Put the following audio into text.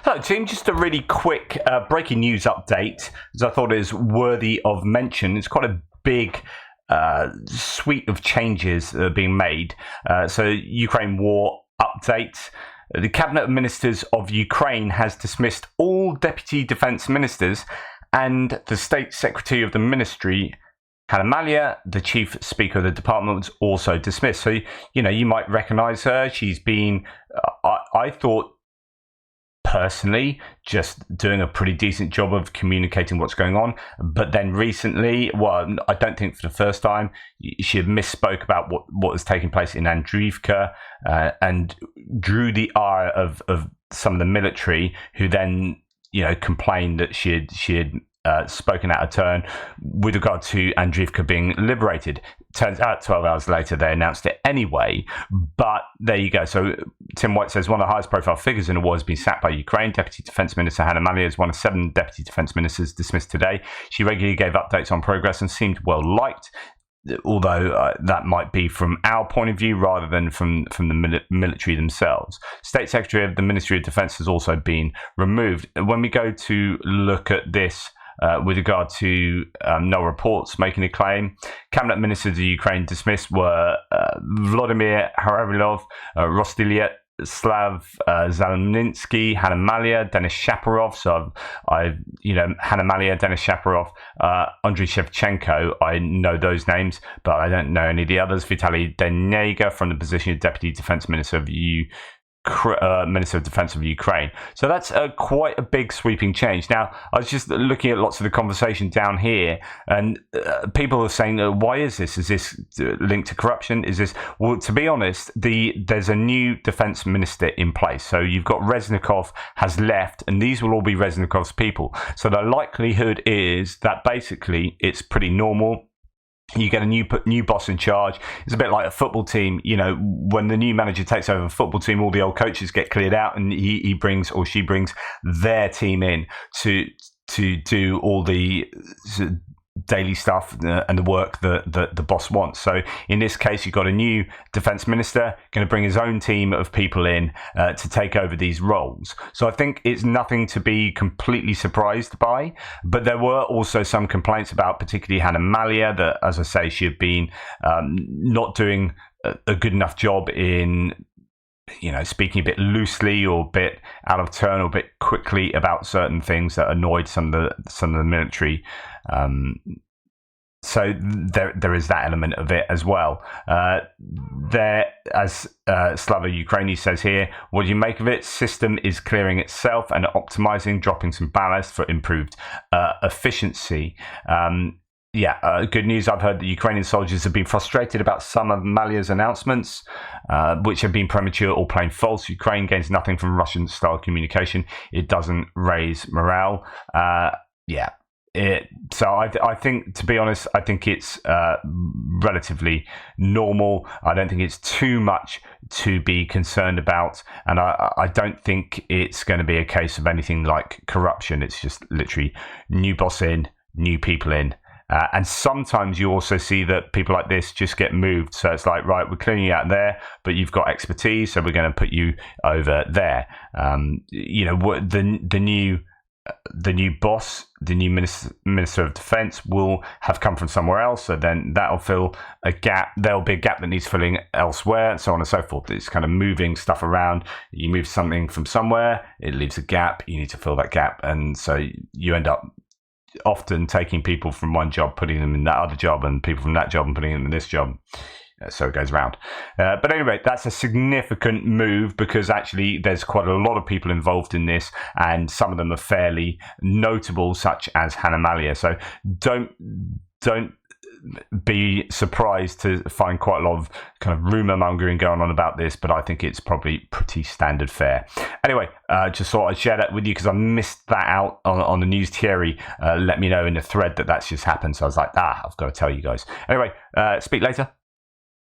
Hello, team. Just a really quick breaking news update, as I thought is worthy of mention. It's quite a big suite of changes that are being made. So, Ukraine war update. The Cabinet of Ministers of Ukraine has dismissed all deputy defence ministers, and the State Secretary of the Ministry, Malyar, the Chief Speaker of the department, was also dismissed. So, you might recognise her. She's been, I thought, personally, just doing a pretty decent job of communicating what's going on. But then recently, well, I don't think for the first time, she had misspoke about what was taking place in Andriivka and drew the ire of some of the military, who then, complained that she had spoken out of turn with regard to Andriivka being liberated. Turns out 12 hours later they announced it anyway, but there you go. So Tim White says one of the highest profile figures in the war has been sacked by Ukraine. Deputy Defence Minister Malyar is one of 7 Deputy Defence Ministers dismissed today. She regularly gave updates on progress and seemed well liked, although that might be from our point of view rather than from the military themselves. State Secretary of the Ministry of Defence has also been removed. When we go to look at this, with regard to no reports making a claim, Cabinet Ministers of Ukraine dismissed were Vladimir Haravilov, Rostislav Zelensky, Malyar, Denis Shaporov. So Malyar, Denis Shaporov, Andriy Shevchenko. I know those names, but I don't know any of the others. Vitaly Denega from the position of Deputy Defence Minister of Minister of Defence of Ukraine. So that's quite a big sweeping change. Now, I was just looking at lots of the conversation down here, and people are saying, why is this? Is this linked to corruption? Is this... Well, to be honest, there's a new defence minister in place. So you've got Reznikov has left, and these will all be Reznikov's people. So the likelihood is that basically it's pretty normal. You get a new boss in charge. It's a bit like a football team. When the new manager takes over a football team, all the old coaches get cleared out, and he brings, or she brings, their team in to do all the daily stuff and the work that the boss wants. So in this case, you've got a new defence minister going to bring his own team of people in to take over these roles. So I think it's nothing to be completely surprised by, but there were also some complaints about particularly Malyar, that, as I say, she had been not doing a good enough job in speaking a bit loosely or a bit out of turn or a bit quickly about certain things that annoyed some of the military. So there is that element of it as well. There, as Slava Ukraini says here, what do you make of it? System is clearing itself and optimizing, dropping some ballast for improved efficiency. Good news. I've heard that Ukrainian soldiers have been frustrated about some of Malyar's announcements, which have been premature or plain false. Ukraine gains nothing from Russian-style communication. It doesn't raise morale. So I think, to be honest, I think it's relatively normal. I don't think it's too much to be concerned about, and I don't think it's going to be a case of anything like corruption. It's just literally new boss in, new people in. And sometimes you also see that people like this just get moved. So it's like, right, we're clearing you out there, but you've got expertise, so we're going to put you over there. The new boss, the new minister of defence, will have come from somewhere else. So then that'll fill a gap. There'll be a gap that needs filling elsewhere, and so on and so forth. It's kind of moving stuff around. You move something from somewhere, it leaves a gap. You need to fill that gap, and so you end up often taking people from one job, putting them in that other job, and people from that job and putting them in this job. So it goes around. But anyway, that's a significant move, because actually there's quite a lot of people involved in this, and some of them are fairly notable, such as Malyar. So don't be surprised to find quite a lot of kind of rumor mongering going on about this, but I think it's probably pretty standard fare. Anyway, just thought I'd share that with you because I missed that out on the news. Thierry let me know in the thread that that's just happened, so I was like, I've got to tell you guys. Anyway, speak later.